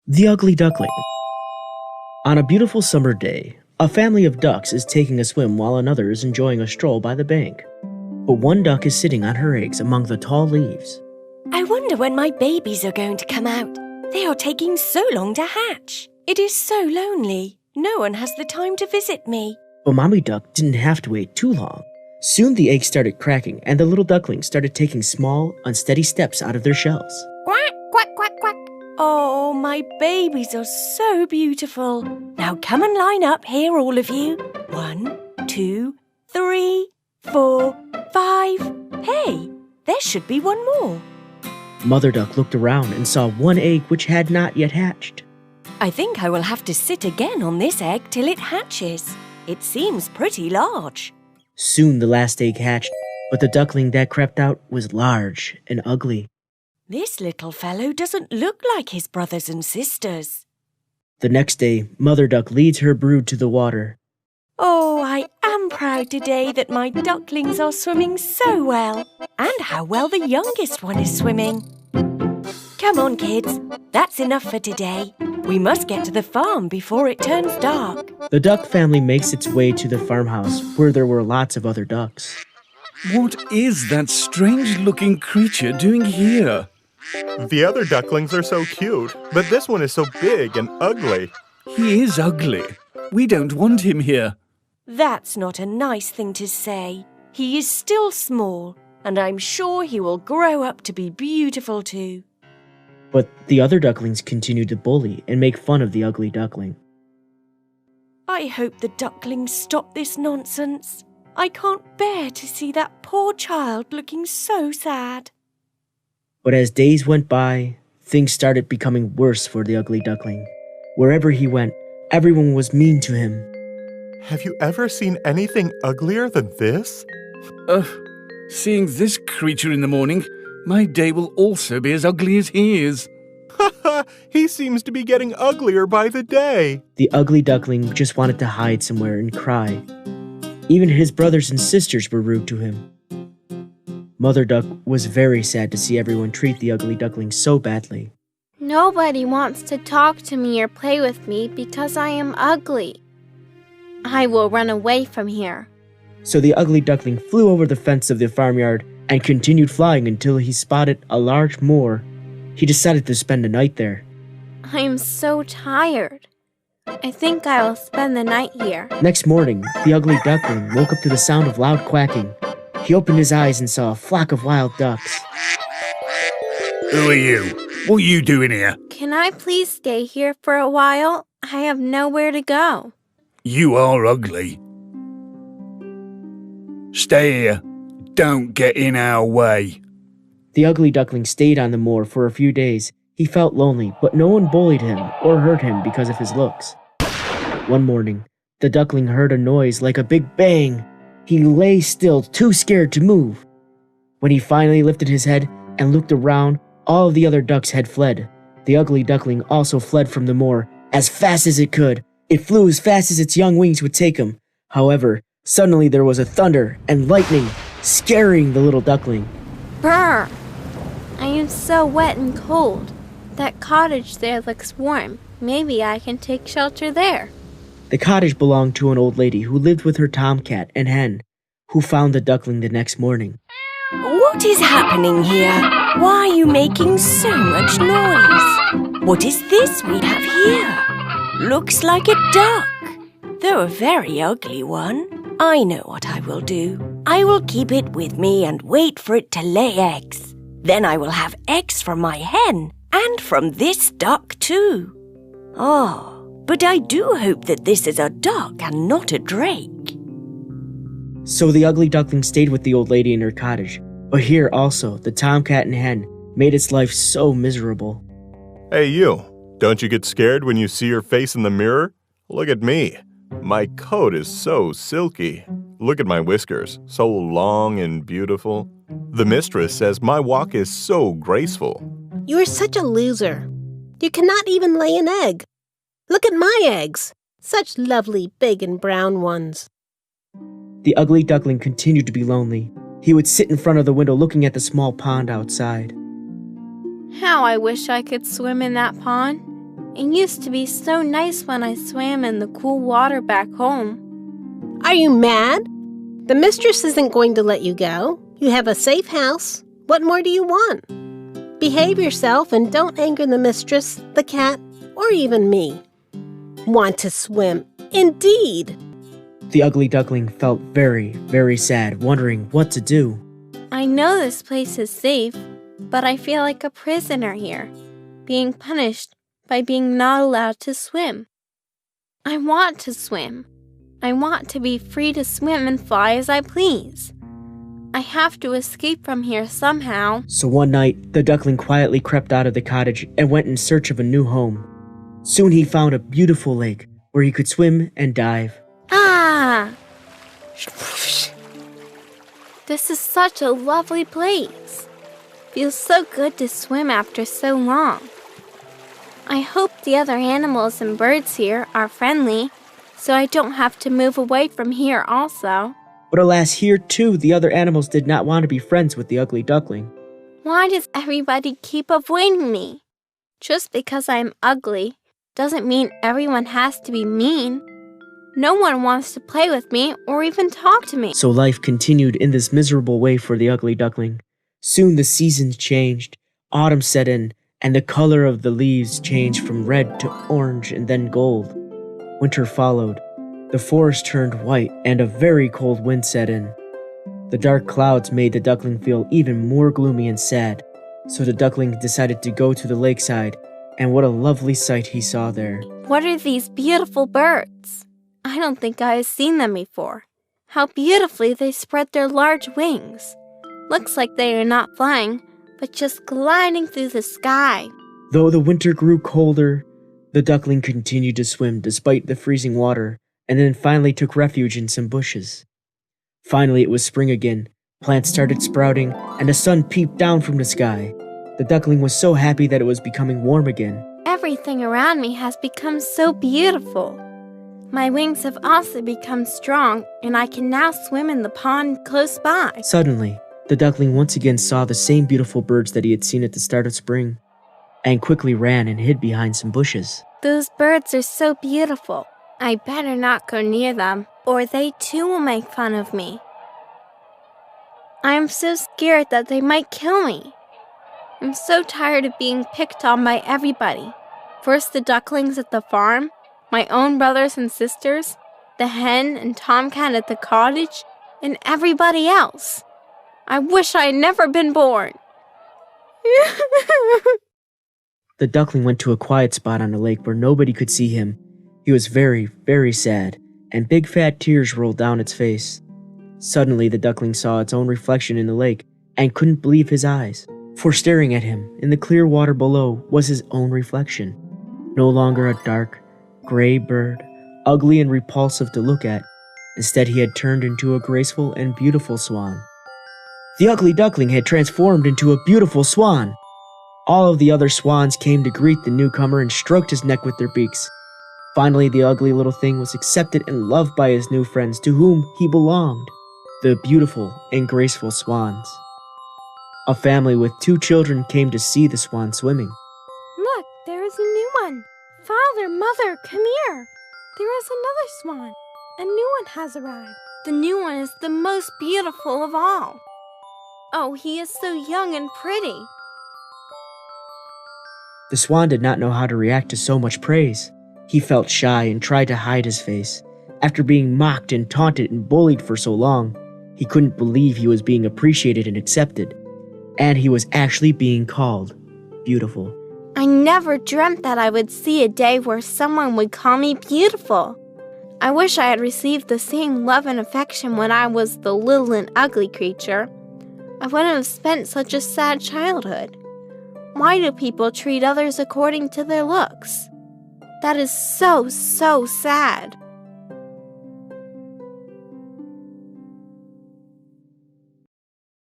The Ugly Duckling. On a beautiful summer day, a family of ducks is taking a swim while another is enjoying a stroll by the bank. But one duck is sitting on her eggs among the tall leaves. I wonder when my babies are going to come out. They are taking so long to hatch. It is so lonely. No one has the time to visit me. But Mommy Duck didn't have to wait too long. Soon the eggs started cracking and the little ducklings started taking small, unsteady steps out of their shells. Quack, quack, quack, quack. Oh, my babies are so beautiful. Now come and line up here, all of you. 1, 2, 3, 4, 5. Hey, there should be one more. Mother Duck looked around and saw one egg which had not yet hatched. I think I will have to sit again on this egg till it hatches. It seems pretty large. Soon the last egg hatched, but the duckling that crept out was large and ugly. This little fellow doesn't look like his brothers and sisters. The next day, Mother Duck leads her brood to the water. Oh, I am proud today that my ducklings are swimming so well, and how well the youngest one is swimming. Come on, kids. That's enough for today. We must get to the farm before it turns dark. The duck family makes its way to the farmhouse where there were lots of other ducks. What is that strange-looking creature doing here? The other ducklings are so cute, but this one is so big and ugly. He is ugly. We don't want him here. That's not a nice thing to say. He is still small, and I'm sure he will grow up to be beautiful too. But the other ducklings continued to bully and make fun of the ugly duckling. I hope the ducklings stop this nonsense. I can't bear to see that poor child looking so sad. But as days went by, things started becoming worse for the ugly duckling. Wherever he went, everyone was mean to him. Have you ever seen anything uglier than this? Seeing this creature in the morning, my day will also be as ugly as he is. He seems to be getting uglier by the day. The ugly duckling just wanted to hide somewhere and cry. Even his brothers and sisters were rude to him. Mother Duck was very sad to see everyone treat the ugly duckling so badly. Nobody wants to talk to me or play with me because I am ugly. I will run away from here. So the ugly duckling flew over the fence of the farmyard and continued flying until he spotted a large moor. He decided to spend the night there. I am so tired. I think I will spend the night here. Next morning, the ugly duckling woke up to the sound of loud quacking. He opened his eyes and saw a flock of wild ducks. Who are you? What are you doing here? Can I please stay here for a while? I have nowhere to go. You are ugly. Stay here. Don't get in our way. The ugly duckling stayed on the moor for a few days. He felt lonely, but no one bullied him or hurt him because of his looks. One morning, the duckling heard a noise like a big bang. He lay still, too scared to move. When he finally lifted his head and looked around, all of the other ducks had fled. The ugly duckling also fled from the moor as fast as it could. It flew as fast as its young wings would take him. However, suddenly there was a thunder and lightning, scaring the little duckling. Brr! I am so wet and cold. That cottage there looks warm. Maybe I can take shelter there. The cottage belonged to an old lady who lived with her tomcat and hen, who found the duckling the next morning. What is happening here? Why are you making so much noise? What is this we have here? Looks like a duck, though a very ugly one. I know what I will do. I will keep it with me and wait for it to lay eggs. Then I will have eggs from my hen and from this duck too. Oh, but I do hope that this is a duck and not a drake. So the ugly duckling stayed with the old lady in her cottage, but here also the tomcat and hen made its life so miserable. Hey you, don't you get scared when you see your face in the mirror? Look at me. My coat is so silky. Look at my whiskers, so long and beautiful. The mistress says my walk is so graceful. You are such a loser. You cannot even lay an egg. Look at my eggs. Such lovely big and brown ones. The ugly duckling continued to be lonely. He would sit in front of the window looking at the small pond outside. How I wish I could swim in that pond. It used to be so nice when I swam in the cool water back home. Are you mad? The mistress isn't going to let you go. You have a safe house. What more do you want? Behave yourself and don't anger the mistress, the cat, or even me. Want to swim? Indeed! The ugly duckling felt very, very sad, wondering what to do. I know this place is safe, but I feel like a prisoner here, being punished by being not allowed to swim. I want to swim. I want to be free to swim and fly as I please. I have to escape from here somehow. So one night, the duckling quietly crept out of the cottage and went in search of a new home. Soon he found a beautiful lake where he could swim and dive. Ah! This is such a lovely place. Feels so good to swim after so long. I hope the other animals and birds here are friendly, so I don't have to move away from here also. But alas, here too, the other animals did not want to be friends with the ugly duckling. Why does everybody keep avoiding me? Just because I'm ugly doesn't mean everyone has to be mean. No one wants to play with me or even talk to me. So life continued in this miserable way for the ugly duckling. Soon the seasons changed, autumn set in, and the color of the leaves changed from red to orange and then gold. Winter followed. The forest turned white, and a very cold wind set in. The dark clouds made the duckling feel even more gloomy and sad, so the duckling decided to go to the lakeside, and what a lovely sight he saw there. What are these beautiful birds? I don't think I have seen them before. How beautifully they spread their large wings. Looks like they are not flying, but just gliding through the sky. Though the winter grew colder, the duckling continued to swim despite the freezing water, and then finally took refuge in some bushes. Finally it was spring again. Plants started sprouting, and the sun peeped down from the sky. The duckling was so happy that it was becoming warm again. Everything around me has become so beautiful. My wings have also become strong, and I can now swim in the pond close by. Suddenly, the duckling once again saw the same beautiful birds that he had seen at the start of spring, and quickly ran and hid behind some bushes. Those birds are so beautiful. I better not go near them, or they too will make fun of me. I am so scared that they might kill me. I'm so tired of being picked on by everybody. First the ducklings at the farm, my own brothers and sisters, the hen and tomcat at the cottage, and everybody else. I wish I had never been born. The duckling went to a quiet spot on the lake where nobody could see him. He was very, very sad, and big fat tears rolled down its face. Suddenly the duckling saw its own reflection in the lake and couldn't believe his eyes. For staring at him in the clear water below was his own reflection. No longer a dark, gray bird, ugly and repulsive to look at. Instead, he had turned into a graceful and beautiful swan. The ugly duckling had transformed into a beautiful swan. All of the other swans came to greet the newcomer and stroked his neck with their beaks. Finally, the ugly little thing was accepted and loved by his new friends to whom he belonged, the beautiful and graceful swans. A family with 2 children came to see the swan swimming. Look, there is a new one. Father, Mother, come here. There is another swan. A new one has arrived. The new one is the most beautiful of all. Oh, he is so young and pretty. The swan did not know how to react to so much praise. He felt shy and tried to hide his face. After being mocked and taunted and bullied for so long, he couldn't believe he was being appreciated and accepted. And he was actually being called beautiful. I never dreamt that I would see a day where someone would call me beautiful. I wish I had received the same love and affection when I was the little and ugly creature. I wouldn't have spent such a sad childhood. Why do people treat others according to their looks? That is so, so sad.